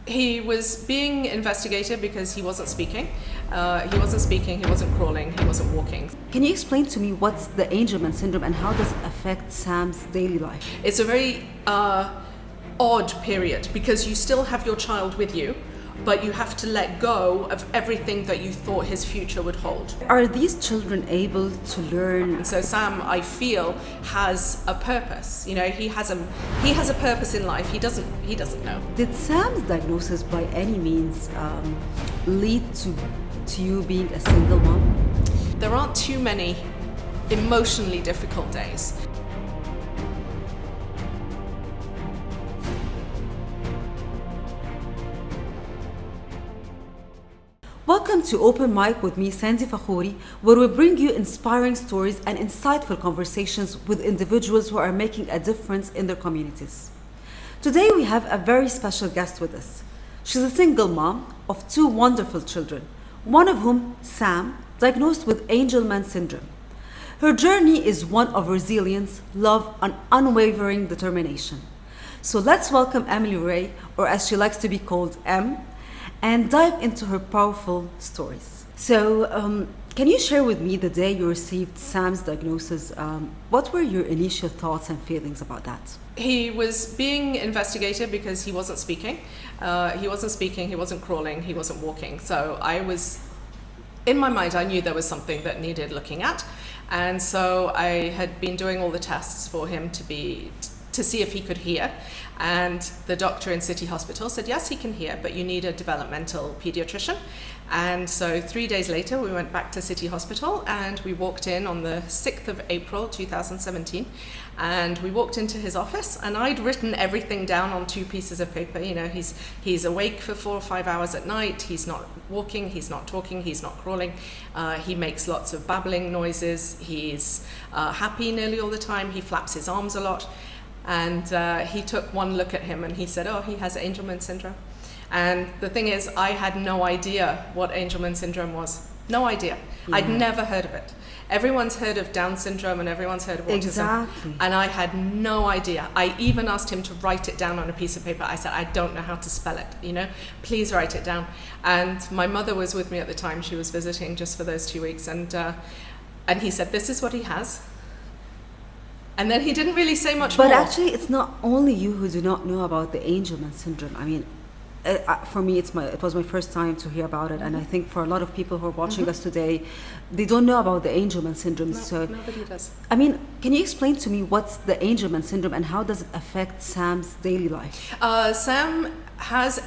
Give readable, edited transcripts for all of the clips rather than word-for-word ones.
He was being investigated because he wasn't speaking. He wasn't crawling, he wasn't walking. Can you explain to me what's the Angelman Syndrome and how does it affect Sam's daily life? It's a very odd period because you still have your child with you, but you have to let go of everything that you thought his future would hold. Are these children able to learn? And so Sam, I feel, has a purpose. You know, he has a purpose in life. He doesn't know. Did Sam's diagnosis by any means lead to you being a single mom? There aren't too many emotionally difficult days. Welcome to Open Mike with me, Sandy Fakhoury, where we bring you inspiring stories and insightful conversations with individuals who are making a difference in their communities. Today we have a very special guest with us. She's a single mom of two wonderful children, one of whom, Sam, diagnosed with Angelman Syndrome. Her journey is one of resilience, love, and unwavering determination. So let's welcome Emily Ray, or as she likes to be called, Em, and dive into her powerful stories. So, can you share with me the day you received Sam's diagnosis? What were your initial thoughts and feelings about that? He was being investigated because he wasn't speaking. He wasn't crawling, he wasn't walking. So in my mind, I knew there was something that needed looking at. And so I had been doing all the tests for him to see if he could hear. And the doctor in City Hospital said, yes, he can hear, but you need a developmental pediatrician. And so 3 days later, we went back to City Hospital and we walked in on the 6th of April, 2017. And we walked into his office and I'd written everything down on 2 pieces of paper. You know, he's awake for 4 or 5 hours at night. He's not walking, he's not talking, he's not crawling. He makes lots of babbling noises. He's happy nearly all the time. He flaps his arms a lot. And he took one look at him and he said, oh, he has Angelman Syndrome. And the thing is, I had no idea what Angelman Syndrome was. No idea. Yeah. I'd never heard of it. Everyone's heard of Down syndrome and everyone's heard of autism. Exactly. And I had no idea. I even asked him to write it down on a piece of paper. I said, I don't know how to spell it, you know, please write it down. And my mother was with me at the time. She was visiting just for those 2 weeks. And he said, this is what he has. And then he didn't really say much more. But actually, it's not only you who do not know about the Angelman Syndrome. I mean, for me, it was my first time to hear about it. And I think for a lot of people who are watching us today, they don't know about the Angelman Syndrome. No, so nobody does. I mean, can you explain to me what's the Angelman Syndrome and how does it affect Sam's daily life? Sam has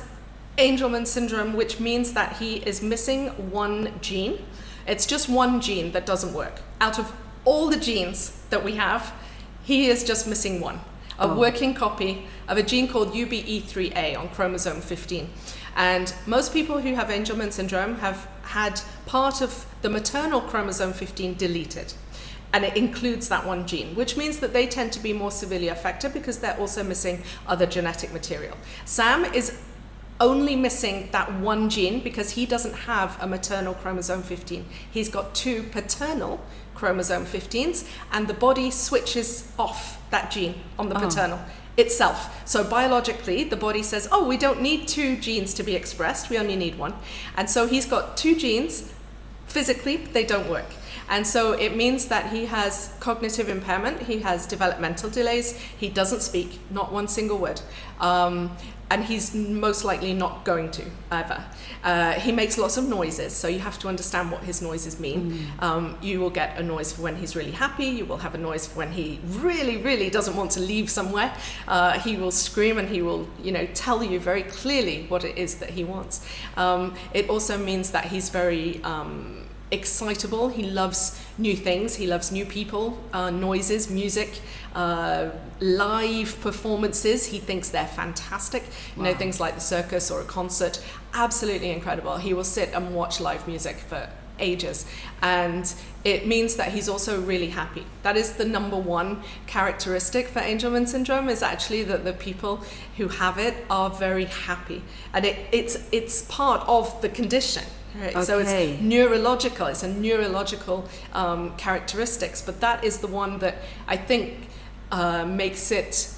Angelman Syndrome, which means that he is missing one gene. It's just one gene that doesn't work. Out of all the genes that we have, he is just missing one, a working copy of a gene called UBE3A on chromosome 15. And most people who have Angelman syndrome have had part of the maternal chromosome 15 deleted. And it includes that one gene, which means that they tend to be more severely affected because they're also missing other genetic material. Sam is only missing that one gene because he doesn't have a maternal chromosome 15. He's got 2 paternal chromosome 15s, and the body switches off that gene on the paternal itself. So biologically, the body says, oh, we don't need 2 genes to be expressed, we only need 1. And so he's got 2 genes, physically, they don't work. And so it means that he has cognitive impairment, he has developmental delays, he doesn't speak, not one single word. And he's most likely not going to, ever. He makes lots of noises, so you have to understand what his noises mean. You will get a noise for when he's really happy, you will have a noise for when he really, really doesn't want to leave somewhere. He will scream and he will, tell you very clearly what it is that he wants. It also means that he's very excitable. He loves new things, he loves new people, noises, music, live performances. He thinks they're fantastic. Wow. Things like the circus or a concert, absolutely incredible. He will sit and watch live music for ages, and it means that he's also really happy. That is the number one characteristic for Angelman syndrome, is actually that the people who have it are very happy, and it's part of the condition. Right. Okay. So it's neurological, it's a neurological characteristics, but that is the one that I think makes it,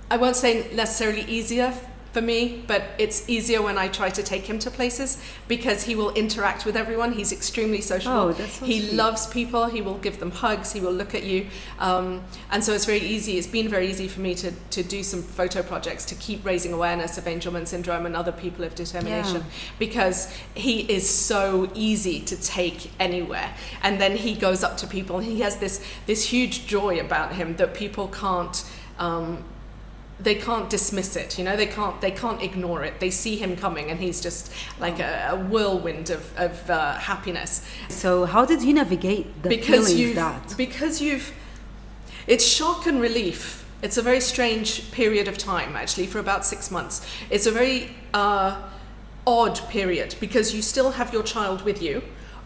I won't say necessarily easier for me, but it's easier when I try to take him to places because he will interact with everyone. He's extremely sociable. Oh, that's so he sweet. loves people. He will give them hugs. He will look at you. And so it's very easy. It's been very easy for me to do some photo projects to keep raising awareness of Angelman Syndrome and other people of determination, because he is so easy to take anywhere. And then he goes up to people and he has this huge joy about him that people can't they can't dismiss it, you know, they can't ignore it. They see him coming and he's just like a whirlwind of happiness. So how did you navigate the feelings that? Because it's shock and relief. It's a very strange period of time, actually, for about 6 months. It's a very odd period because you still have your child with you,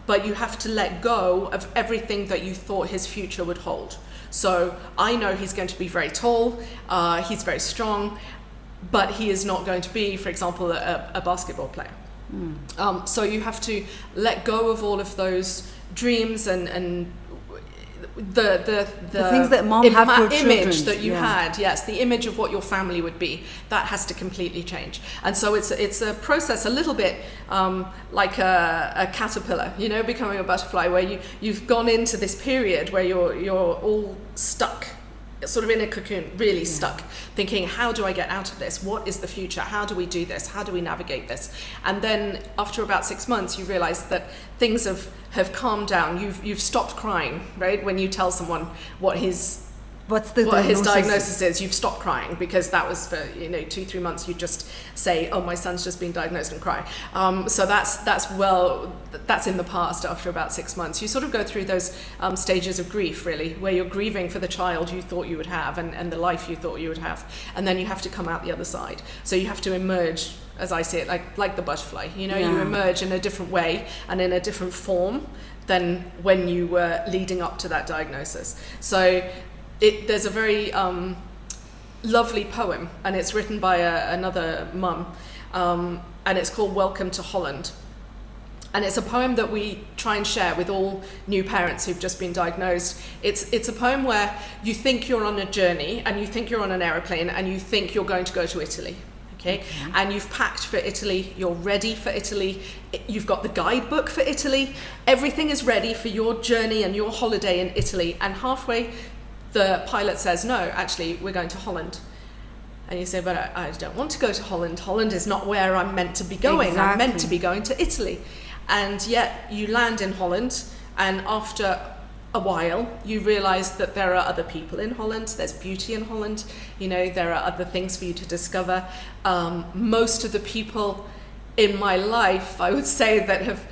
but you have to let go of everything that you thought his future would hold. So I know he's going to be very tall, he's very strong, but he is not going to be, for example, a basketball player. So you have to let go of all of those dreams and the things that mom had for image children. that you had, yes, the image of what your family would be, that has to completely change. And so it's a process a little bit like a caterpillar, you know, becoming a butterfly, where you've gone into this period where you're all stuck, sort of in a cocoon, really stuck, thinking, how do I get out of this? What is the future? How do we do this? How do we navigate this? And then after about 6 months, you realize that things have calmed down. You've stopped crying, right? When you tell someone what his diagnosis is, you've stopped crying, because that was for 2-3 months. You just say, oh, my son's just been diagnosed, and cry. So that's in the past. After about 6 months, you sort of go through those stages of grief, really, where you're grieving for the child you thought you would have and the life you thought you would have, and then you have to come out the other side. So you have to emerge, as I see it, like the butterfly. You emerge in a different way and in a different form than when you were leading up to that diagnosis. So there's a very lovely poem, and it's written by another mum, and it's called Welcome to Holland. And it's a poem that we try and share with all new parents who've just been diagnosed. It's a poem where you think you're on a journey, and you think you're on an aeroplane, and you think you're going to go to Italy. Okay. And you've packed for Italy, you're ready for Italy, you've got the guidebook for Italy, everything is ready for your journey and your holiday in Italy, and halfway the pilot says, no, actually, we're going to Holland. And you say, but I don't want to go to Holland. Holland is not where I'm meant to be going. Exactly. I'm meant to be going to Italy. And yet you land in Holland, and after a while, you realize that there are other people in Holland. There's beauty in Holland. There are other things for you to discover. Most of the people in my life, I would say, that have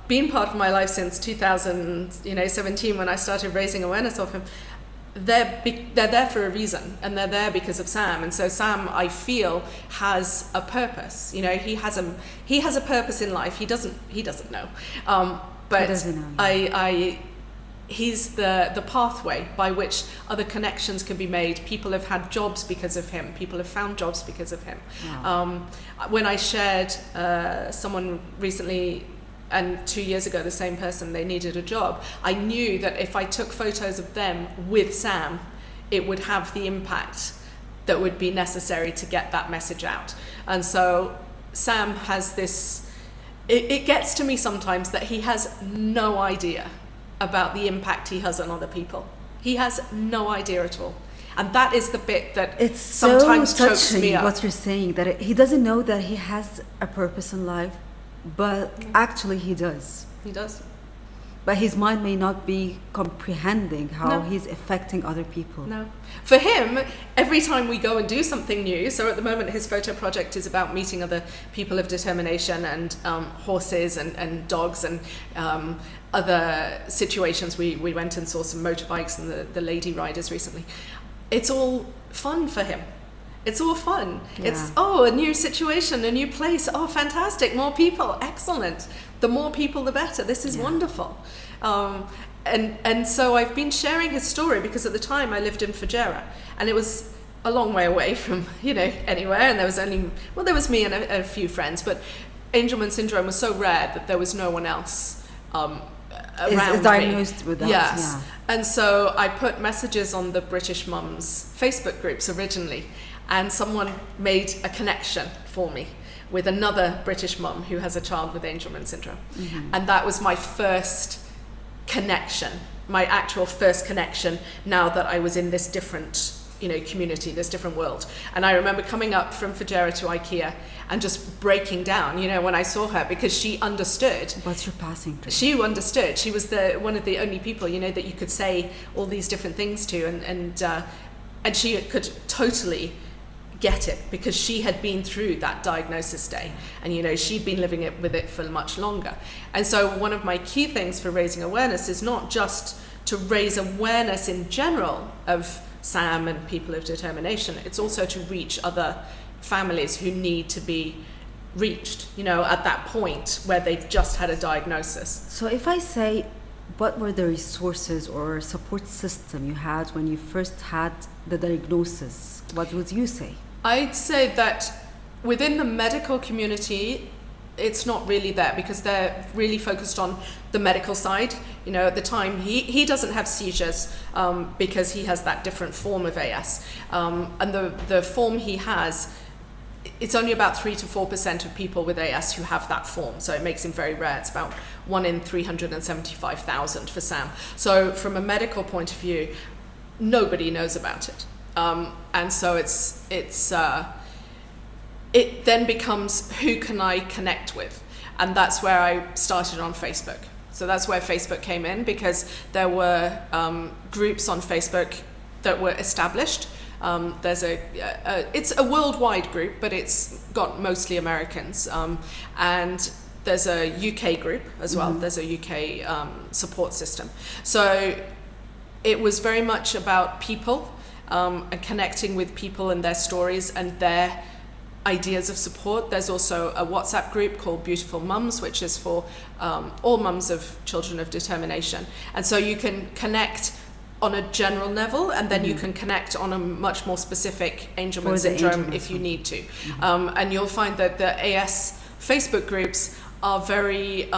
been part of my life since 2017, when I started raising awareness of him, they're there for a reason, and they're there because of Sam. And so Sam, I feel, has a purpose. He has a purpose in life. He doesn't know, but he doesn't know. He's the pathway by which other connections can be made. People have had jobs because of him. People have found jobs because of him. Wow. When I shared someone recently, and 2 years ago, the same person, they needed a job, I knew that if I took photos of them with Sam, it would have the impact that would be necessary to get that message out. And so Sam has this, it gets to me sometimes that he has no idea about the impact he has on other people. He has no idea at all. And that is the bit that it's sometimes so chokes me up. What you're saying, that he doesn't know that he has a purpose in life, but actually he does. He does. But his mind may not be comprehending how he's affecting other people. No. For him, every time we go and do something new, so at the moment his photo project is about meeting other people of determination, and horses and dogs, and other situations. We went and saw some motorbikes and the lady riders recently. It's all fun for him. It's all fun. Yeah. It's, a new situation, a new place. Oh, fantastic. More people. Excellent. The more people, the better. This is wonderful. And so I've been sharing his story because at the time I lived in Fujairah, and it was a long way away from, anywhere. And there was me and a few friends, but Angelman Syndrome was so rare that there was no one else around is diagnosed with that. Yes. Yeah. And so I put messages on the British Mums Facebook groups originally, and someone made a connection for me with another British mum who has a child with Angelman Syndrome. And that was my first connection, my actual first connection, now that I was in this different, community, this different world. And I remember coming up from Fujairah to IKEA and just breaking down, when I saw her, because she understood. What's your passing through? She understood. She was one of the only people, that you could say all these different things to, and she could totally get it, because she had been through that diagnosis day, and she'd been living with it for much longer. And so one of my key things for raising awareness is not just to raise awareness in general of Sam and people of determination, it's also to reach other families who need to be reached, at that point where they've just had a diagnosis. So if I say, what were the resources or support system you had when you first had the diagnosis, what would you say? I'd say that within the medical community, it's not really there, because they're really focused on the medical side. At the time, he doesn't have seizures because he has that different form of AS. And the form he has, it's only about 3 to 4% of people with AS who have that form. So it makes him very rare. It's about 1 in 375,000 for Sam. So from a medical point of view, nobody knows about it. And so it then becomes, who can I connect with? And that's where I started on Facebook. So that's where Facebook came in, because there were groups on Facebook that were established. There's it's a worldwide group, but it's got mostly Americans. And there's a UK group as well. There's a UK support system. So it was very much about people, and connecting with people and their stories and their ideas of support. There's also a WhatsApp group called Beautiful Mums, which is for all mums of children of determination. And so you can connect on a general level, and then you can connect on a much more specific Angelman syndrome if you need to. And you'll find that the AS Facebook groups are very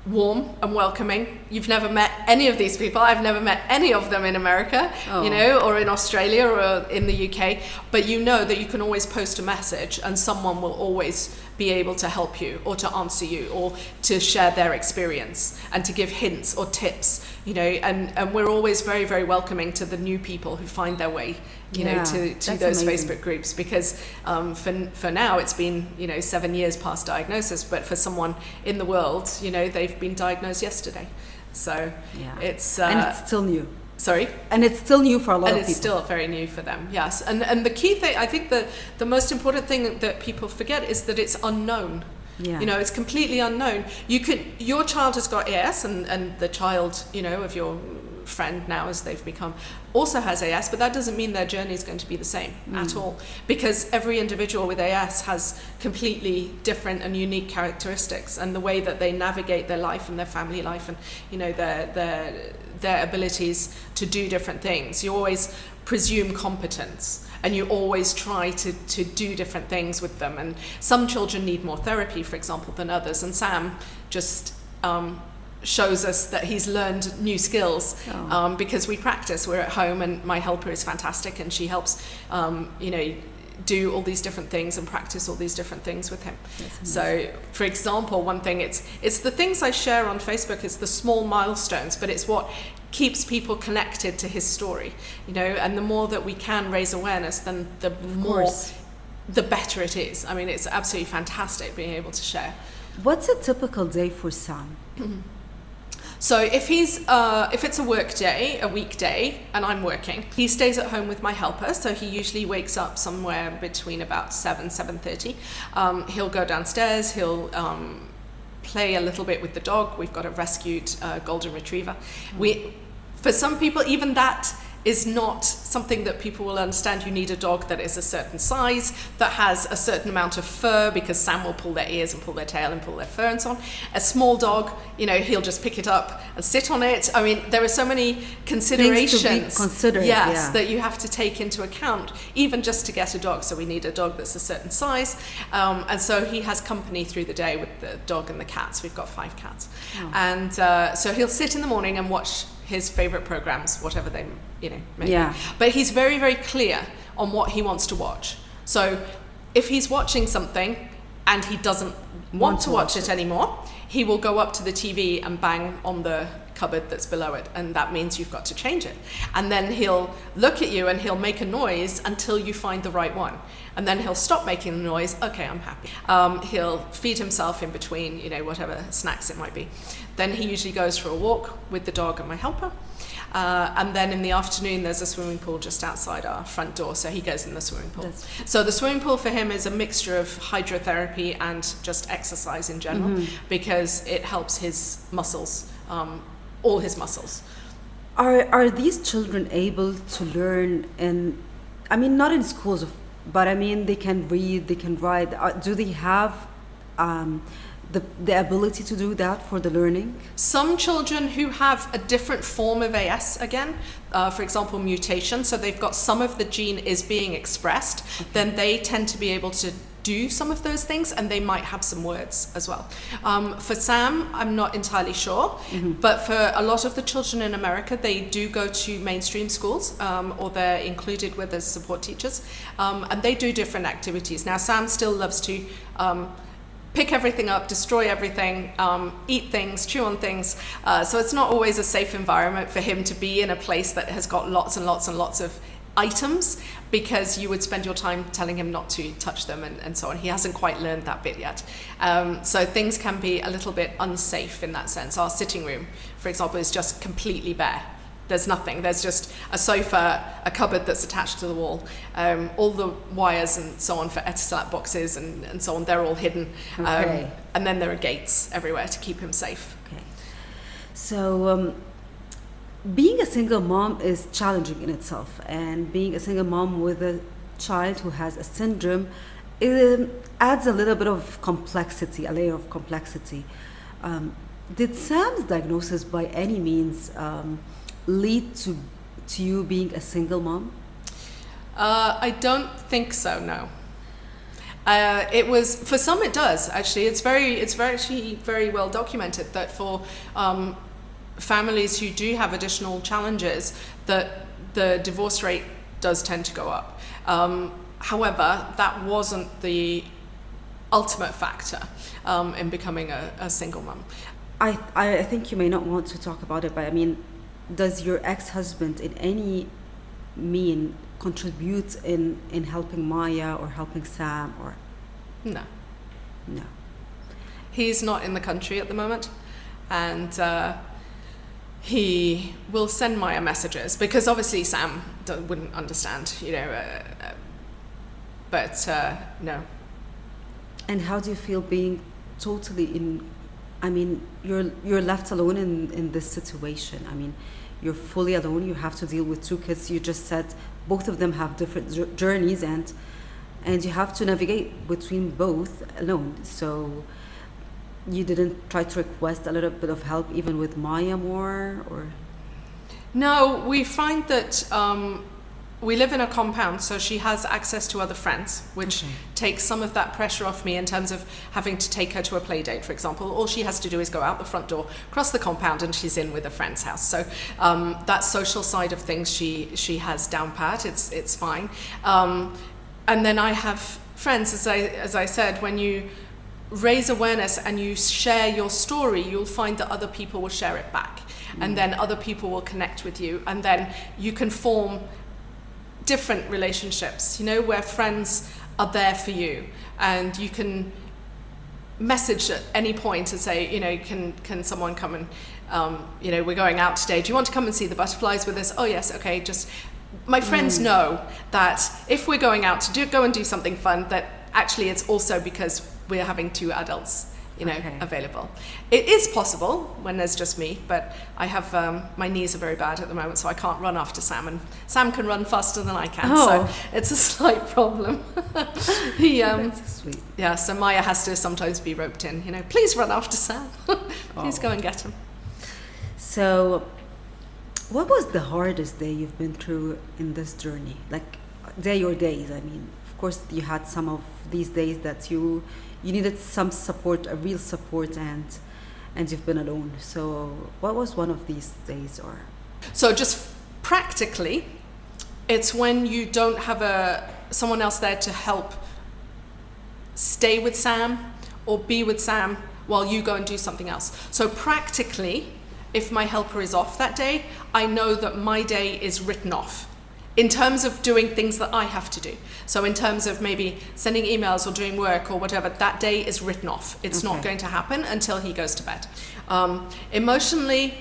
warm and welcoming. You've never met any of these people. I've never met any of them in America, or in Australia or in the UK, but that you can always post a message and someone will always be able to help you or to answer you or to share their experience and to give hints or tips, and we're always very, very welcoming to the new people who find their way to those amazing Facebook groups, because for now it's been 7 years past diagnosis, but for someone in the world, they've been diagnosed yesterday. So it's and it's still new. Sorry? And it's still new for a lot of people. And it's still very new for them, yes. And the key thing, I think the most important thing that people forget is that it's unknown. Yeah. It's completely unknown. Your child has got AS, and the child, of your friend now, as they've become, also has AS, but that doesn't mean their journey is going to be the same at all, because every individual with AS has completely different and unique characteristics, and the way that they navigate their life and their family life, and their abilities to do different things. You always presume competence, and you always try to do different things with them, and some children need more therapy, for example, than others, and Sam just shows us that he's learned new skills because we practice. We're at home, and my helper is fantastic, and she helps do all these different things and practice all these different things with him. So for example, one thing, it's the things I share on Facebook, it's the small milestones, but it's what keeps people connected to his story, and the more that we can raise awareness, then the better it is. I mean, it's absolutely fantastic being able to share. What's a typical day for Sam? So if it's a work day, a weekday, and I'm working, he stays at home with my helper. So he usually wakes up somewhere between about 7:30. He'll go downstairs. He'll play a little bit with the dog. We've got a rescued golden retriever. For some people, even that is not something that people will understand. You need a dog that is a certain size, that has a certain amount of fur, because Sam will pull their ears and pull their tail and pull their fur and so on. A small dog, you know, he'll just pick it up and sit on it. I mean, there are so many considerations that you have to take into account, even just to get a dog. So we need a dog that's a certain size. And so he has company through the day with the dog and the cats. We've got 5 cats. Oh. And so he'll sit in the morning and watch his favorite programs, whatever they may be. But he's very, very clear on what he wants to watch. So if he's watching something and he doesn't want to watch it anymore, he will go up to the TV and bang on the cupboard that's below it, and that means you've got to change it. And then he'll look at you and he'll make a noise until you find the right one. And then he'll stop making the noise. Okay, I'm happy. He'll feed himself in between, whatever snacks it might be. Then he usually goes for a walk with the dog and my helper. And then in the afternoon, there's a swimming pool just outside our front door, so he goes in the swimming pool. So the swimming pool for him is a mixture of hydrotherapy and just exercise in general, because it helps his muscles, all his muscles. Are these children able to learn not in schools, but they can read, they can write? Do they have the ability to do that for the learning? Some children who have a different form of AS, again, for example, mutation, so they've got some of the gene is being expressed, then they tend to be able to do some of those things, and they might have some words as well. For Sam, I'm not entirely sure, but for a lot of the children in America, they do go to mainstream schools, or they're included with as support teachers, and they do different activities. Now, Sam still loves to pick everything up, destroy everything, eat things, chew on things. So it's not always a safe environment for him to be in a place that has got lots and lots and lots of items, because you would spend your time telling him not to touch them and so on. He hasn't quite learned that bit yet. So things can be a little bit unsafe in that sense. Our sitting room, for example, is just completely bare. There's nothing. There's just a sofa, a cupboard that's attached to the wall. All the wires and so on for Etisalat boxes and so on, they're all hidden. And then there are gates everywhere to keep him safe. Okay. So being a single mom is challenging in itself. And being a single mom with a child who has a syndrome, it adds a little bit of complexity, a layer of complexity. Did Sam's diagnosis by any means lead to you being a single mom? I don't think so, no. It was, for some it does actually. It's actually very well documented that for families who do have additional challenges, that the divorce rate does tend to go up. However, that wasn't the ultimate factor in becoming a single mom. I think you may not want to talk about it, but does your ex-husband in any mean contribute in helping Maya or helping Sam or? No. No. He's not in the country at the moment, and he will send Maya messages, because obviously Sam wouldn't understand, but no. And how do you feel being totally you're left alone in this situation? You're fully alone. You have to deal with two kids. You just said both of them have different journeys, and you have to navigate between both alone. So you didn't try to request a little bit of help even with Maya more, or? No, we find that we live in a compound, so she has access to other friends, which takes some of that pressure off me in terms of having to take her to a play date, for example. All she has to do is go out the front door, cross the compound, and she's in with a friend's house. So that social side of things she has down pat. It's fine. And then I have friends, as I said, when you raise awareness and you share your story, you'll find that other people will share it back. And then other people will connect with you, and then you can form different relationships, where friends are there for you, and you can message at any point and say, can someone come and, we're going out today. Do you want to come and see the butterflies with us? Oh yes, okay. Just my friends know that if we're going out to go and do something fun, that actually it's also because we're having two adults available. It is possible when there's just me, but I have my knees are very bad at the moment, so I can't run after Sam, and Sam can run faster than I can, so it's a slight problem. That's sweet. Yeah, so Maya has to sometimes be roped in, please run after Sam. Please go and get him. So what was the hardest day you've been through in this journey? Like day or days? Of course you had some of these days that you needed some support, a real support, and you've been alone. So what was one of these days? Or so just practically, it's when you don't have someone else there to help stay with Sam or be with Sam while you go and do something else. So practically, if my helper is off that day, I know that my day is written off in terms of doing things that I have to do. So in terms of maybe sending emails or doing work or whatever, that day is written off. It's not going to happen until he goes to bed. Emotionally,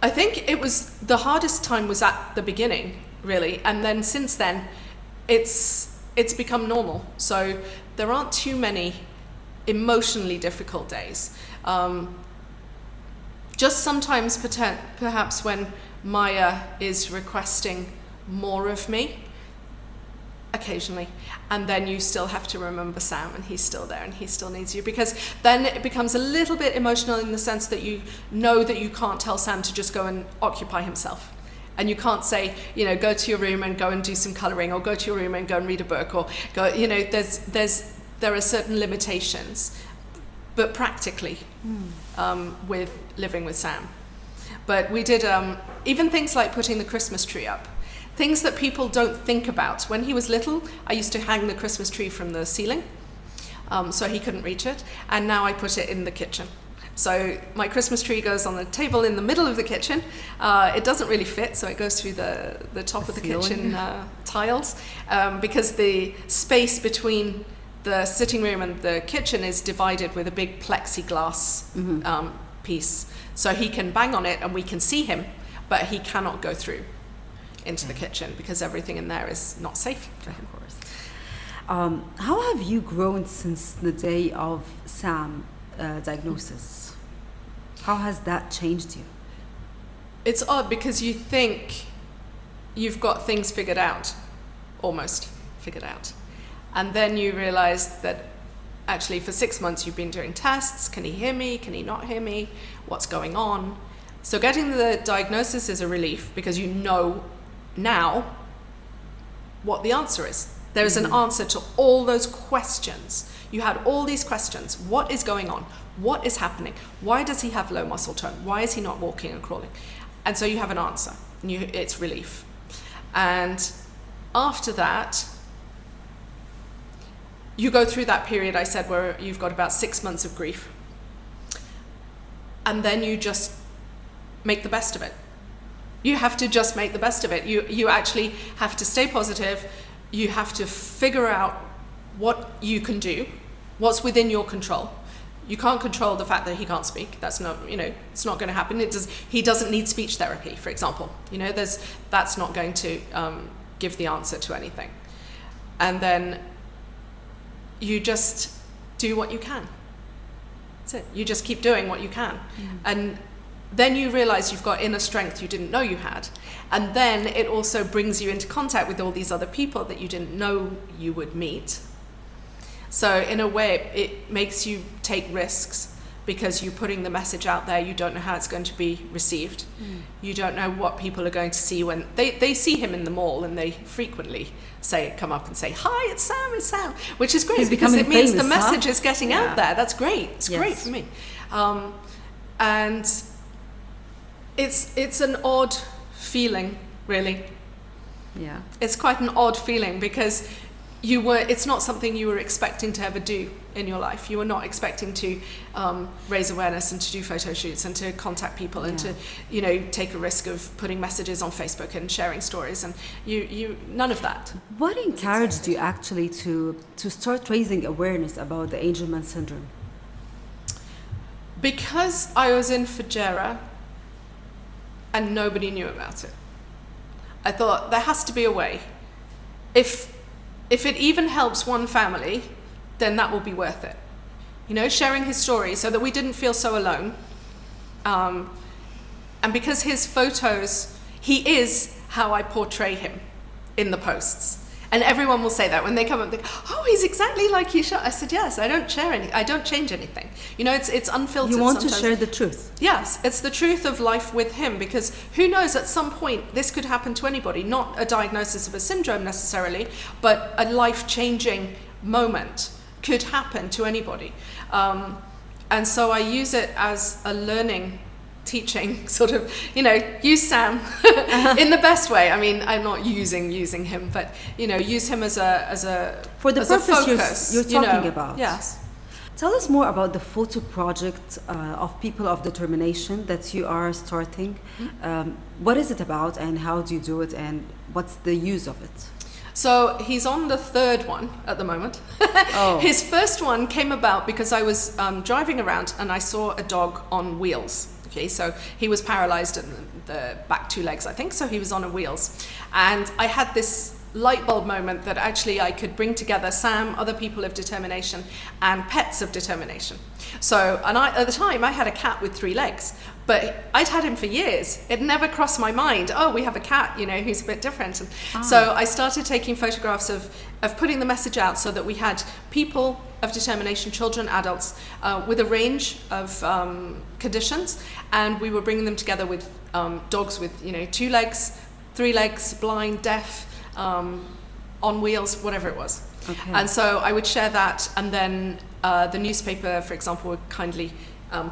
I think it was the hardest time was at the beginning, really. And then since then, it's become normal. So there aren't too many emotionally difficult days. Just sometimes perhaps when Maya is requesting more of me, occasionally, and then you still have to remember Sam, and he's still there and he still needs you, because then it becomes a little bit emotional in the sense that you know that you can't tell Sam to just go and occupy himself, and you can't say, you know, go to your room and go and do some coloring, or go to your room and go and read a book, or go, you know, there are certain limitations, but practically with living with Sam. But we did even things like putting the Christmas tree up. Things that people don't think about. When he was little, I used to hang the Christmas tree from the ceiling, so he couldn't reach it. And now I put it in the kitchen. So my Christmas tree goes on the table in the middle of the kitchen. It doesn't really fit, so it goes through the top of the kitchen tiles, because the space between the sitting room and the kitchen is divided with a big plexiglass piece. So he can bang on it and we can see him, but he cannot go through into the kitchen because everything in there is not safe for him. Of course. How have you grown since the day of Sam diagnosis? How has that changed you? It's odd because you think you've got things figured out, almost figured out. And then you realize that actually for 6 months you've been doing tests. Can he hear me? Can he not hear me? What's going on? So getting the diagnosis is a relief because you know now what the answer is. There is an answer to all those questions. You had all these questions. What is going on? What is happening? Why does he have low muscle tone? Why is he not walking and crawling? And so you have an answer. It's relief. And after that, you go through that period I said where you've got about 6 months of grief. And then you just make the best of it. You have to just make the best of it. You actually have to stay positive. You have to figure out what you can do, what's within your control. You can't control the fact that he can't speak. That's not, it's not going to happen. He doesn't need speech therapy, for example. That's not going to give the answer to anything. And then you just do what you can. That's it. You just keep doing what you can. And then you realize you've got inner strength you didn't know you had. And then it also brings you into contact with all these other people that you didn't know you would meet. So in a way, it makes you take risks because you're putting the message out there. You don't know how it's going to be received. You don't know what people are going to see when they see him in the mall, and they frequently come up and say, "Hi, it's Sam," which is great because it means the message is getting out there. That's great. It's great for me. And it's an odd feeling, really. Yeah. It's quite an odd feeling because it's not something you were expecting to ever do in your life. You were not expecting to raise awareness and to do photo shoots and to contact people and to, take a risk of putting messages on Facebook and sharing stories, and you none of that. What encouraged you actually to start raising awareness about the Angelman Syndrome? Because I was in Fujairah and nobody knew about it. I thought there has to be a way. If it even helps one family, then that will be worth it. Sharing his story so that we didn't feel so alone. And because his photos, he is how I portray him in the posts. And everyone will say that when they come up, they go, "Oh, he's exactly like you shot." I said, "Yes, I don't change anything." It's unfiltered. You want sometimes. To share the truth. Yes, it's the truth of life with him, because who knows, at some point this could happen to anybody, not a diagnosis of a syndrome necessarily, but a life-changing moment could happen to anybody. And so I use it as a learning teaching, sort of, use Sam in the best way. I mean, I'm not using him, but use him as a for the as purpose a focus, you're talking about. Yes. Tell us more about the photo project of People of Determination that you are starting. What is it about, and how do you do it, and what's the use of it? So he's on the third one at the moment. Oh. His first one came about because I was driving around and I saw a dog on wheels. Okay, so he was paralyzed in the back 2 legs, I think, so he was on wheels. And I had this light bulb moment that actually I could bring together Sam, other people of determination, and pets of determination. So, and at the time I had a cat with 3 legs, but I'd had him for years. It never crossed my mind, we have a cat, who's a bit different. And so I started taking photographs of putting the message out so that we had people of determination, children, adults, with a range of conditions, and we were bringing them together with dogs with, 2 legs, 3 legs, blind, deaf, on wheels, whatever it was. Okay. And so I would share that, and then the newspaper, for example, would kindly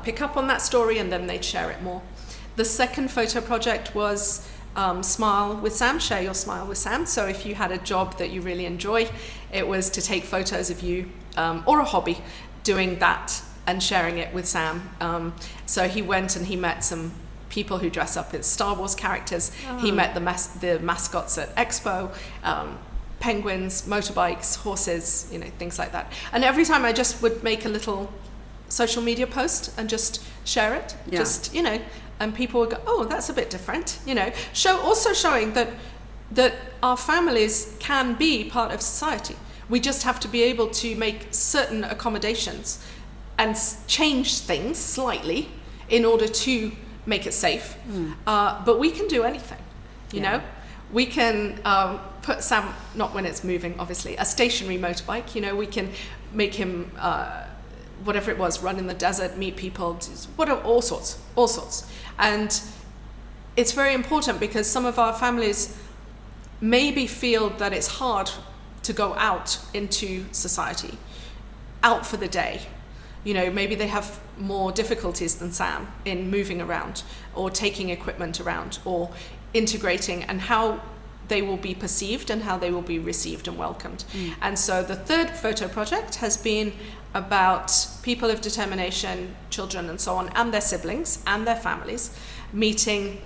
pick up on that story, and then they'd share it more. The second photo project was Smile with Sam, share your smile with Sam. So if you had a job that you really enjoy, it was to take photos of you or a hobby doing that and sharing it with Sam. So he went and he met some people who dress up as Star Wars characters. He met the mascots at Expo, penguins, motorbikes, horses, things like that. And every time I just would make a little social media post and just share it, and people would go, oh, that's a bit different, showing that our families can be part of society. We just have to be able to make certain accommodations and change things slightly in order to make it safe. But we can do anything, you know. We can put Sam, not when it's moving, obviously, a stationary motorbike. We can make him, whatever it was, run in the desert, meet people, all sorts. And it's very important because some of our families maybe feel that it's hard to go out into society, out for the day. Maybe they have more difficulties than Sam in moving around or taking equipment around or integrating, and how they will be perceived and how they will be received and welcomed. And so the third photo project has been about people of determination, children and so on, and their siblings and their families, meeting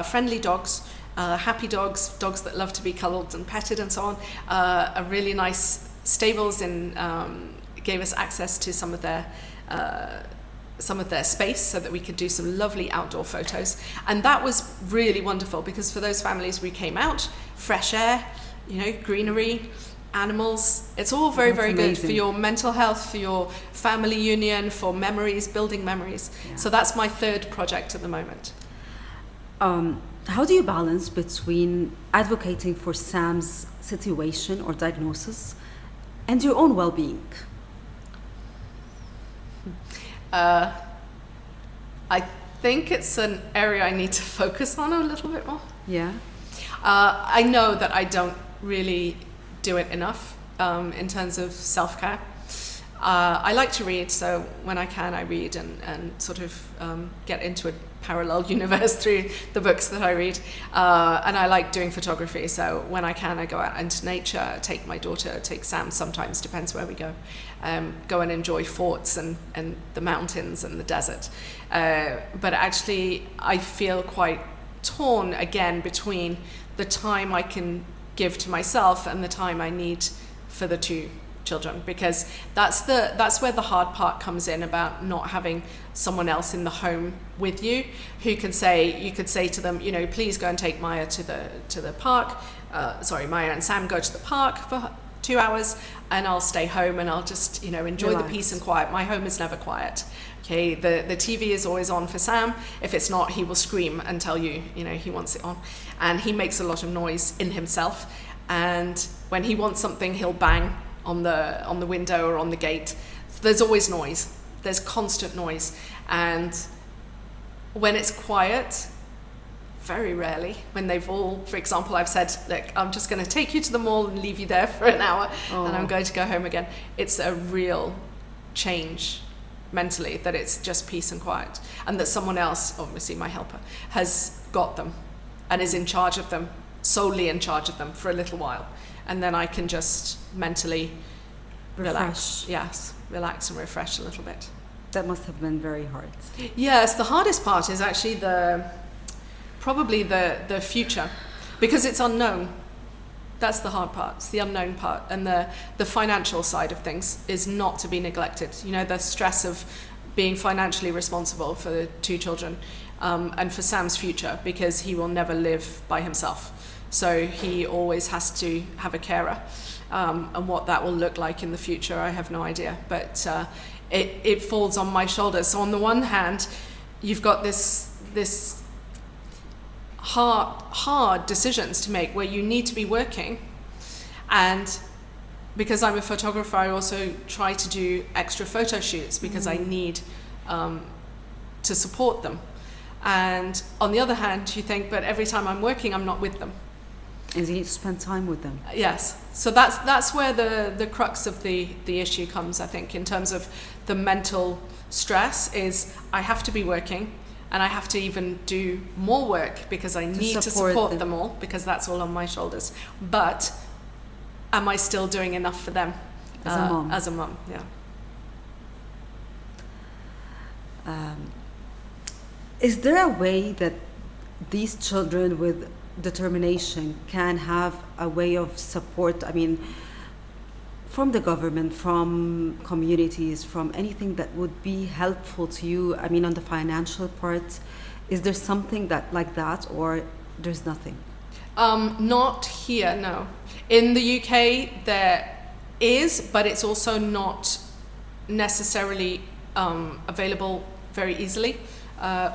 friendly dogs, happy dogs that love to be cuddled and petted and so on, a really nice stables gave us access to some of their space so that we could do some lovely outdoor photos. And that was really wonderful because for those families we came out, fresh air, greenery, animals. It's all very, very good for your mental health, for your family union, for memories, building memories. Yeah. So that's my third project at the moment. How do you balance between advocating for Sam's situation or diagnosis and your own well-being? I think it's an area I need to focus on a little bit more. Yeah. I know that I don't really do it enough in terms of self-care. I like to read, so when I can I read and sort of get into a parallel universe through the books that I read. And I like doing photography, so when I can I go out into nature, take my daughter, take Sam sometimes, depends where we go. Go and enjoy forts and the mountains and the desert. But actually I feel quite torn again between the time I can give to myself and the time I need for the 2 children, because that's where the hard part comes in about not having someone else in the home with you who you could say to them, please go and take Maya to the park. Maya and Sam go to the park for 2 hours and I'll stay home and I'll just enjoy Relax. The peace and quiet. My home is never quiet. Okay, the TV is always on for Sam. If it's not, he will scream and tell you he wants it on, and he makes a lot of noise in himself, and when he wants something he'll bang on the window or on the gate. So there's always noise. There's constant noise. And when it's quiet, very rarely, when they've all, for example, I've said, look, I'm just going to take you to the mall and leave you there for an hour and I'm going to go home again. It's a real change mentally, that it's just peace and quiet, and that someone else, obviously my helper, has got them and is in charge of them, solely in charge of them for a little while, and then I can just mentally relax and refresh a little bit. That must have been very hard. Yes, the hardest part is actually probably the future, because it's unknown. That's the hard part. It's the unknown part, and the financial side of things is not to be neglected. You know, the stress of being financially responsible for the 2 children, and for Sam's future, because he will never live by himself. So he always has to have a carer, and what that will look like in the future, I have no idea. But it falls on my shoulders. So on the one hand, you've got this hard decisions to make where you need to be working, and because I'm a photographer, I also try to do extra photo shoots because I need to support them. And on the other hand, you think, but every time I'm working, I'm not with them. And you need to spend time with them. Yes. So that's where the crux of the issue comes, I think, in terms of the mental stress, is I have to be working, and I have to even do more work because I need to support them all, because that's all on my shoulders. But am I still doing enough for them as a mom? As a mom, yeah. Is there a way that these children with determination can have a way of support? I mean, from the government, from communities, from anything that would be helpful to you? I mean, on the financial part, is there something like that, or there's nothing? Not here, no. In the UK, there is, but it's also not necessarily available very easily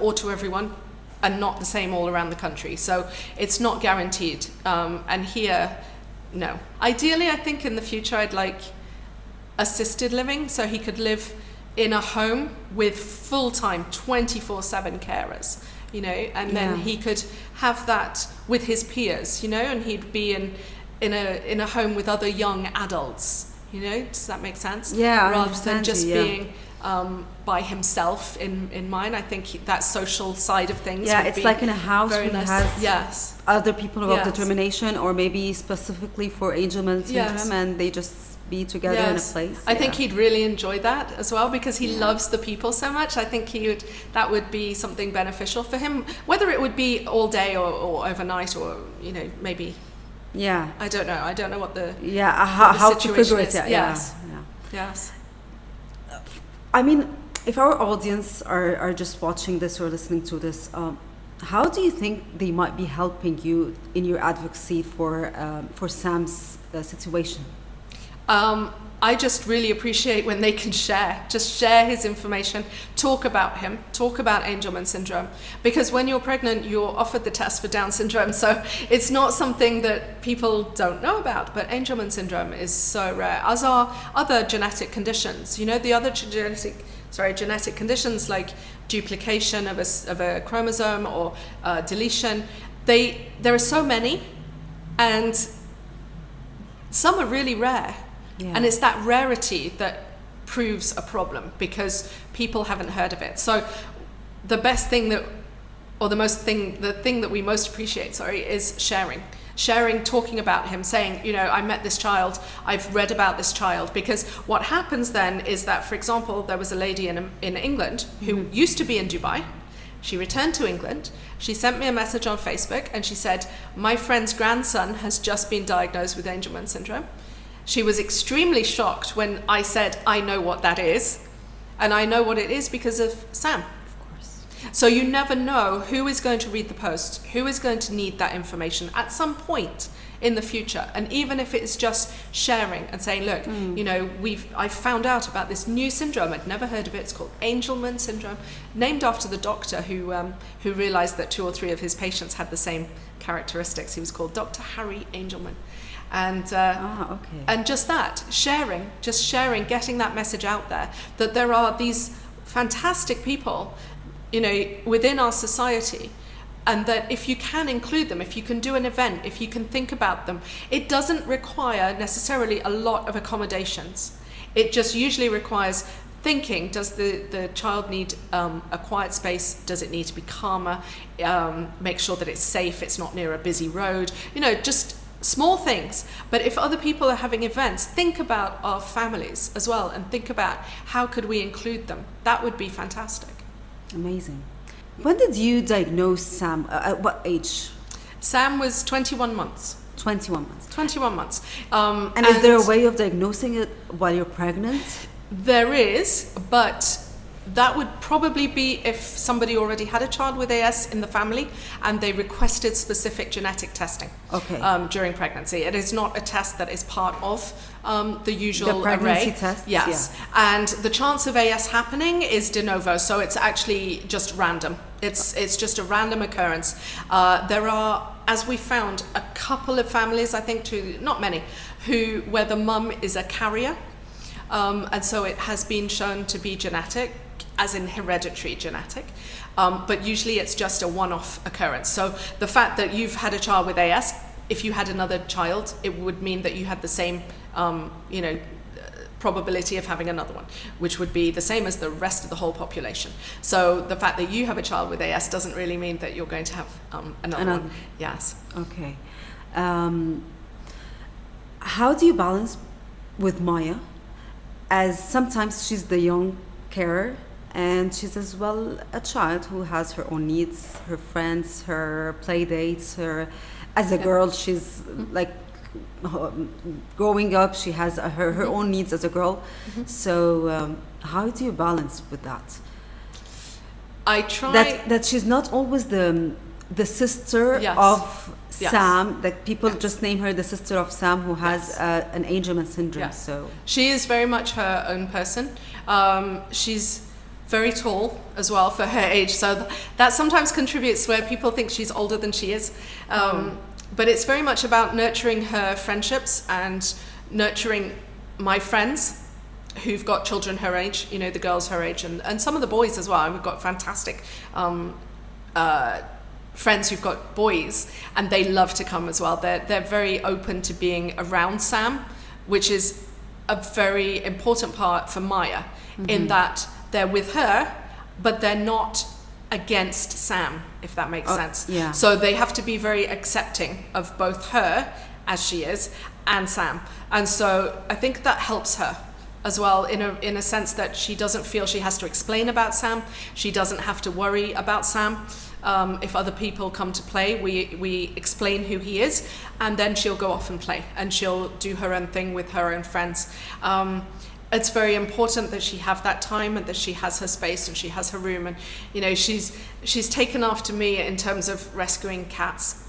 or to everyone, and not the same all around the country. So it's not guaranteed. And here, no. Ideally, I think in the future, I'd like assisted living, so he could live in a home with full-time 24/7 carers, you know, and then he could have that with his peers, you know, and he'd be in a home with other young adults, you know. Does that make sense? Yeah, rather than just being by himself in mine. I think that social side of things. Yeah, it's like in a house where nice. he has other people of Yes. determination, or maybe specifically for Angelman Syndrome, and they just be together in a place. I think he'd really enjoy that as well, because he loves the people so much. I think that would be something beneficial for him, whether it would be all day or overnight, or, you know, maybe. Yeah. I don't know what the how to figure it out. Yes. Yeah. Yes. I mean, if our audience are just watching this or listening to this, how do you think they might be helping you in your advocacy for Sam's situation? I just really appreciate when they can share his information, talk about him, talk about Angelman Syndrome, because when you're pregnant, you're offered the test for Down syndrome, so it's not something that people don't know about. But Angelman Syndrome is so rare, as are other genetic conditions. You know, the other genetic conditions like duplication of a chromosome or deletion. There are so many, and some are really rare. Yeah. And it's that rarity that proves a problem, because people haven't heard of it. So the thing that we most appreciate, is sharing, talking about him, saying, you know, I met this child, I've read about this child. Because what happens then is that, for example, there was a lady in England who used to be in Dubai. She returned to England. She sent me a message on Facebook, and she said, my friend's grandson has just been diagnosed with Angelman Syndrome. She was extremely shocked when I said, I know what that is. And I know what it is because of Sam. Of course. So you never know who is going to read the post, who is going to need that information at some point in the future. And even if it's just sharing and saying, look, you know, I've found out about this new syndrome. I'd never heard of it. It's called Angelman Syndrome, named after the doctor who realized that 2 or 3 of his patients had the same characteristics. He was called Dr. Harry Angelman. And and just sharing, getting that message out there, that there are these fantastic people, you know, within our society, and that if you can include them, if you can do an event, if you can think about them, it doesn't require necessarily a lot of accommodations. It just usually requires thinking, does the child need a quiet space? Does it need to be calmer? Make sure that it's safe, it's not near a busy road, just small things. But if other people are having events, think about our families as well, and think about how could we include them. That would be fantastic. Amazing. When did you diagnose Sam? At what age? Sam was 21 months. 21 months. 21 months. And is there a way of diagnosing it while you're pregnant? There is, but that would probably be if somebody already had a child with AS in the family and they requested specific genetic testing during pregnancy. It is not a test that is part of the usual the pregnancy array. Test, yes, yeah. And the chance of AS happening is de novo, so it's actually just random. It's just a random occurrence. There are, as we found, a couple of families, I think not many, where the mum is a carrier. And so it has been shown to be genetic, as in hereditary genetic, but usually it's just a one-off occurrence. So the fact that you've had a child with AS, if you had another child, it would mean that you had the same, probability of having another one, which would be the same as the rest of the whole population. So the fact that you have a child with AS doesn't really mean that you're going to have another one. Yes. Okay. How do you balance with Maya, as sometimes she's the young carer, and she's as well a child who has her own needs, her friends, her play dates, as a girl, she's like growing up, she has her own needs as a girl. So how do you balance with that? I try that she's not always the sister of Sam, that people just name her the sister of Sam who has an Angelman Syndrome. So she is very much her own person. She's very tall as well for her age, so that sometimes contributes where people think she's older than she is. But it's very much about nurturing her friendships and nurturing my friends who've got children her age, the girls her age, and some of the boys as well. And we've got fantastic friends who've got boys, and they love to come as well. They're very open to being around Sam, which is a very important part for Maya, in that they're with her, but they're not against Sam, if that makes sense. Yeah. So they have to be very accepting of both her, as she is, and Sam. And so I think that helps her as well, in a sense that she doesn't feel she has to explain about Sam. She doesn't have to worry about Sam. If other people come to play, we explain who he is, and then she'll go off and play, and she'll do her own thing with her own friends. It's very important that she have that time, and that she has her space and she has her room. And she's taken after me in terms of rescuing cats.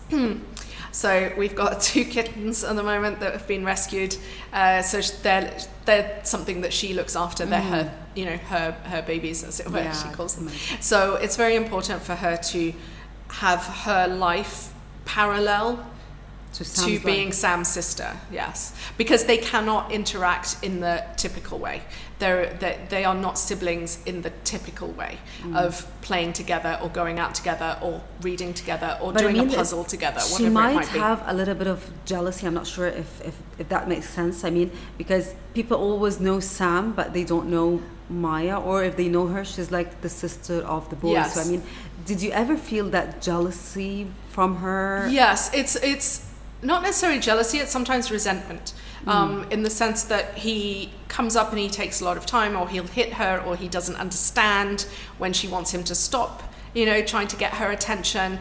So we've got 2 kittens at the moment that have been rescued. So they're something that she looks after. They're her babies, as it were, she calls them. So it's very important for her to have her life parallel to being Sam's sister, yes, because they cannot interact in the typical way. They are not siblings in the typical way of playing together or going out together or reading together or doing a puzzle together. She might have a little bit of jealousy. I'm not sure if that makes sense. I mean, because people always know Sam, but they don't know Maya, or if they know her, she's like the sister of the boys. Yes. So I mean, did you ever feel that jealousy from her? Yes, it's not necessarily jealousy, it's sometimes resentment, in the sense that he comes up and he takes a lot of time, or he'll hit her, or he doesn't understand when she wants him to stop, trying to get her attention.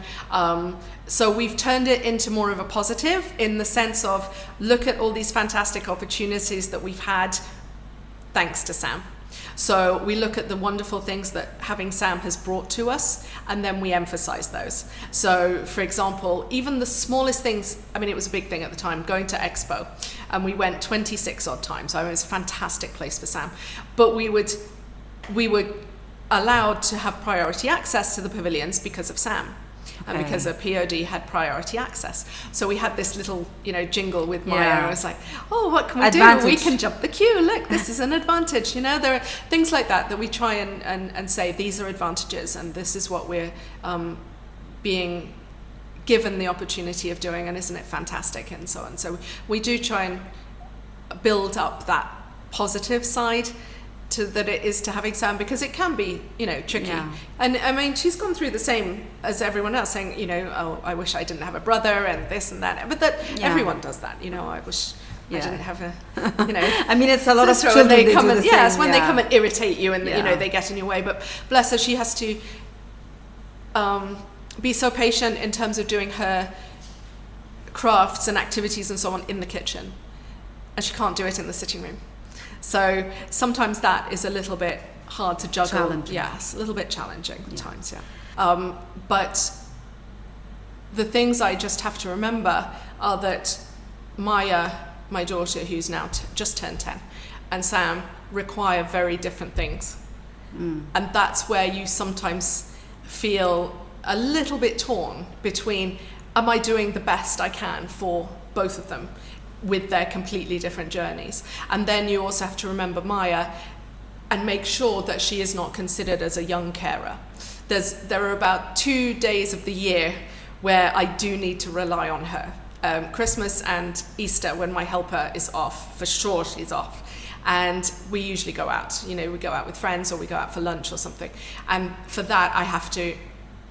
So we've turned it into more of a positive, in the sense of, look at all these fantastic opportunities that we've had thanks to Sam. So we look at the wonderful things that having Sam has brought to us, and then we emphasize those. So, for example, even the smallest things, I mean, it was a big thing at the time, going to Expo, and we went 26 odd times. I mean, it was a fantastic place for Sam. But we were allowed to have priority access to the pavilions because of Sam. And because a POD had priority access. So we had this little, jingle with Maya. And I was like, oh, what can we do? We can jump the queue. Look, this is an advantage. There are things like that we try and say, these are advantages, and this is what we're being given the opportunity of doing, and isn't it fantastic, and so on. So we do try and build up that positive side that it is to having Sam, because it can be, you know, tricky. Yeah. And I mean, she's gone through the same as everyone else, saying, you know, oh, I wish I didn't have a brother and this and that. But that everyone does that, you know. I wish I didn't have a, you know. I mean, it's a lot of sister, children. They do come the and, same, it's when they come and irritate you, and you know, they get in your way. But bless her, she has to be so patient in terms of doing her crafts and activities and so on in the kitchen, and she can't do it in the sitting room. So sometimes that is a little bit hard to juggle. Challenging. Yes, a little bit challenging at times, but the things I just have to remember are that Maya, my daughter, who's now just turned 10, and Sam require very different things. And that's where you sometimes feel a little bit torn between, am I doing the best I can for both of them with their completely different journeys? And then you also have to remember Maya and make sure that she is not considered as a young carer. There are about 2 days of the year where I do need to rely on her. Christmas and Easter, when my helper is off, for sure she's off. And we usually go out, you know, we go out with friends or we go out for lunch or something. And for that, I have to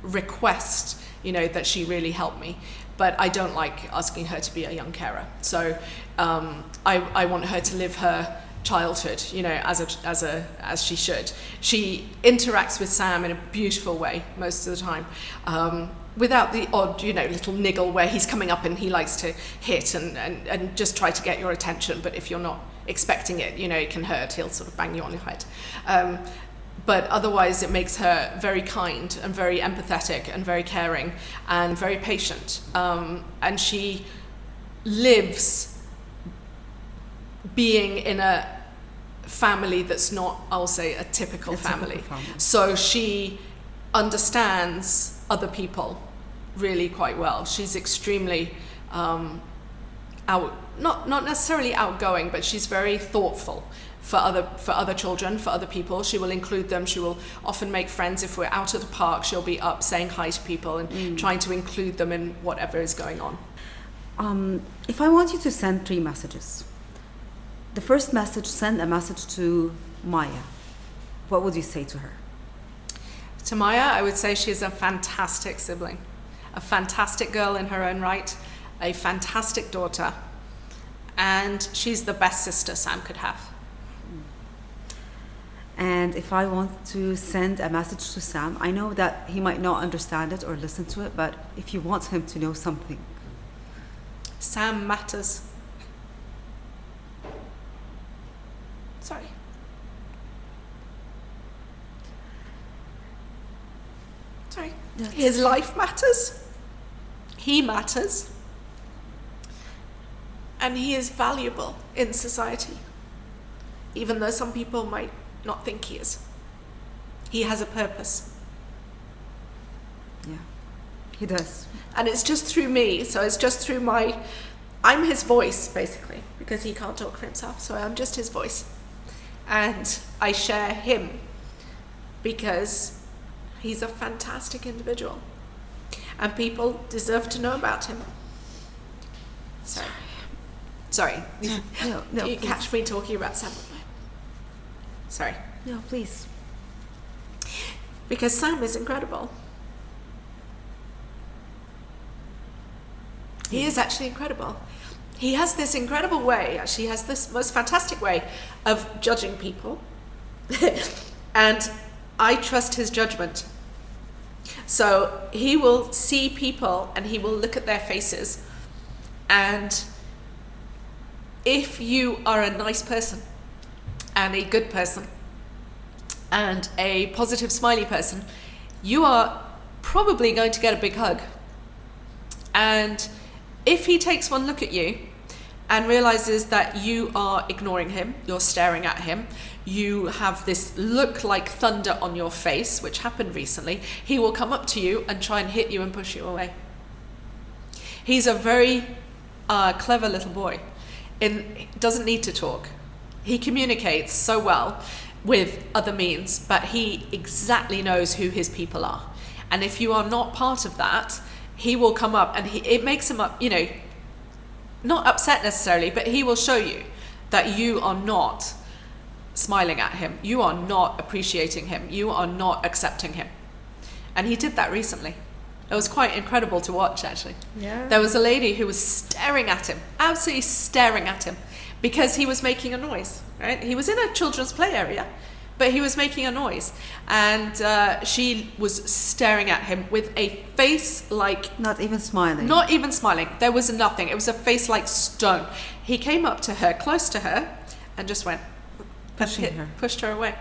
request, you know, that she really help me. But I don't like asking her to be a young carer. So I want her to live her childhood, you know, as she should. She interacts with Sam in a beautiful way most of the time, without the odd, you know, little niggle where he's coming up and he likes to hit and just try to get your attention. But if you're not expecting it, you know, it can hurt. He'll sort of bang you on your head. But otherwise it makes her very kind and very empathetic and very caring and very patient. And she lives being in a family that's not, I'll say, a typical family. So she understands other people really quite well. She's extremely not necessarily outgoing, but she's very thoughtful for other children, for other people. She will include them. She will often make friends. If we're out at the park, she'll be up saying hi to people and trying to include them in whatever is going on. If I want you to send 3 messages, the first message, send a message to Maya. What would you say to her? To Maya, I would say she's a fantastic sibling, a fantastic girl in her own right, a fantastic daughter, and she's the best sister Sam could have. And if I want to send a message to Sam, I know that he might not understand it or listen to it, but if you want him to know something. Sam matters. Sorry. That's His life matters. He matters. And he is valuable in society, even though some people might not think he is. He has a purpose. Yeah, he does. And it's just through me, so it's just through I'm his voice, basically, because he can't talk for himself, so I'm just his voice. And I share him because he's a fantastic individual. And people deserve to know about him. Sorry. No, Do you please. catch me talking about Sam? Sorry. No, please. Because Sam is incredible. He is actually incredible. He has this incredible way, actually, he has this most fantastic way of judging people. And I trust his judgment. So he will see people and he will look at their faces. And if you are a nice person and a good person and a positive, smiley person, you are probably going to get a big hug. And if he takes one look at you and realizes that you are ignoring him, you're staring at him, you have this look like thunder on your face, which happened recently, he will come up to you and try and hit you and push you away. He's a very clever little boy. Doesn't need to talk. He communicates so well with other means, but he exactly knows who his people are. And if you are not part of that, he will come up and it makes him up, not upset necessarily, but he will show you that you are not smiling at him. You are not appreciating him. You are not accepting him. And he did that recently. It was quite incredible to watch, actually. Yeah. There was a lady who was staring at him, absolutely staring at him, because he was making a noise, right? He was in a children's play area, but he was making a noise. And she was staring at him with a face like... Not even smiling. Not even smiling. There was nothing. It was a face like stone. He came up to her, close to her, and just went... Pushed her away.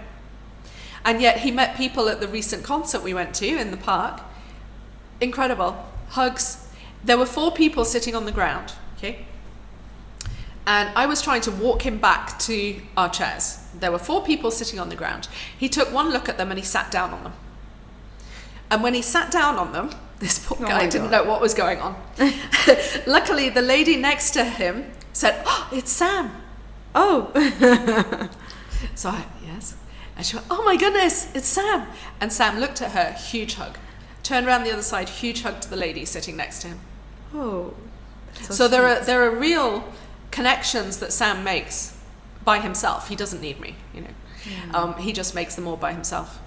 And yet he met people at the recent concert we went to in the park. Incredible. Hugs. There were 4 people sitting on the ground, okay? And I was trying to walk him back to our chairs. There were 4 people sitting on the ground. He took one look at them and he sat down on them. And when he sat down on them, this poor guy didn't know what was going on. Luckily, the lady next to him said, "Oh, it's Sam." Oh. So yes. And she went, "Oh my goodness, it's Sam." And Sam looked at her, huge hug. Turned around the other side, huge hug to the lady sitting next to him. Oh. So there are real connections that Sam makes by himself. He doesn't need me, you know. Yeah. He just makes them all by himself.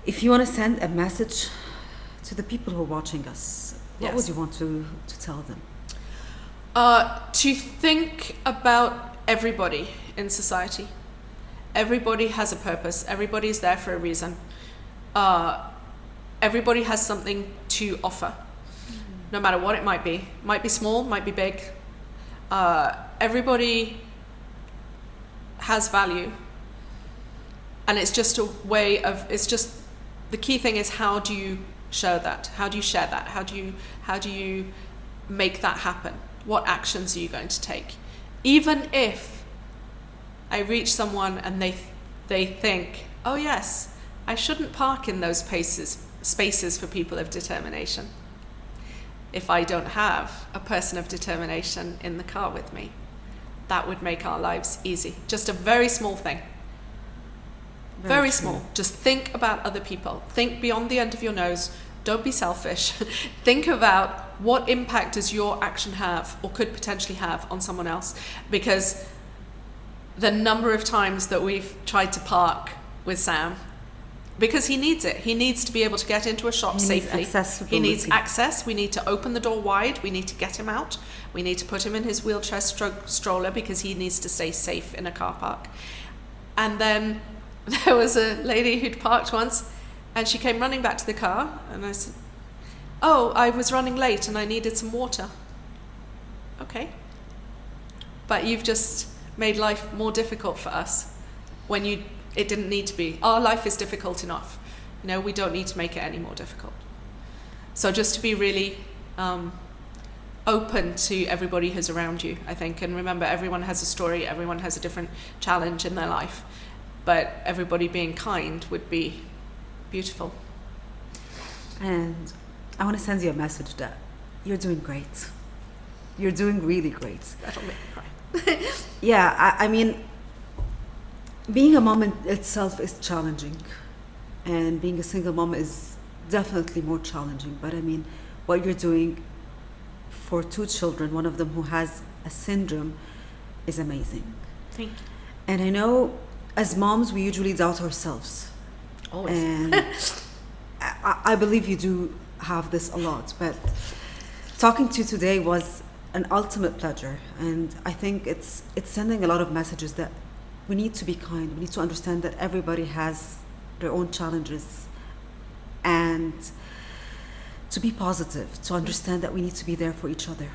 If you want to send a message to the people who are watching us, what Yes. would you want to tell them? To think about everybody in society. Everybody has a purpose. Everybody's there for a reason. Everybody has something to offer, no matter what it might be. Might be small, might be big. Everybody has value. And it's just a way of, it's just, the key thing is, how do you show that? How do you share that? How do you make that happen? What actions are you going to take? Even if I reach someone and they think, oh yes, I shouldn't park in those spaces for people of determination. If I don't have a person of determination in the car with me, that would make our lives easy. Just a very small thing. Very small. Just think about other people. Think beyond the end of your nose. Don't be selfish. Think about what impact does your action have or could potentially have on someone else. Because the number of times that we've tried to park with Sam, because he needs it. He needs to be able to get into a shop safely. He needs access. We need to open the door wide. We need to get him out. We need to put him in his wheelchair stroller because he needs to stay safe in a car park. And then there was a lady who'd parked once, and she came running back to the car, and I said, "Oh, I was running late and I needed some water." Okay. But you've just made life more difficult for us when it didn't need to be. Our life is difficult enough. You know, we don't need to make it any more difficult. So just to be really open to everybody who's around you, I think. And remember, everyone has a story, everyone has a different challenge in their life. But everybody being kind would be beautiful. And I want to send you a message that you're doing great. You're doing really great. That'll make me cry. Yeah, I mean, being a mom in itself is challenging. And being a single mom is definitely more challenging. But I mean, what you're doing for 2 children, one of them who has a syndrome, is amazing. Thank you. And I know as moms, we usually doubt ourselves. Always. And I believe you do have this a lot. But talking to you today was an ultimate pleasure. And I think it's sending a lot of messages that we need to be kind. We need to understand that everybody has their own challenges. And to be positive, to understand that we need to be there for each other.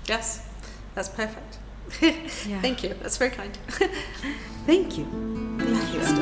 Yes, that's perfect. Yeah. Thank you. That's very kind. Thank you. Thank you.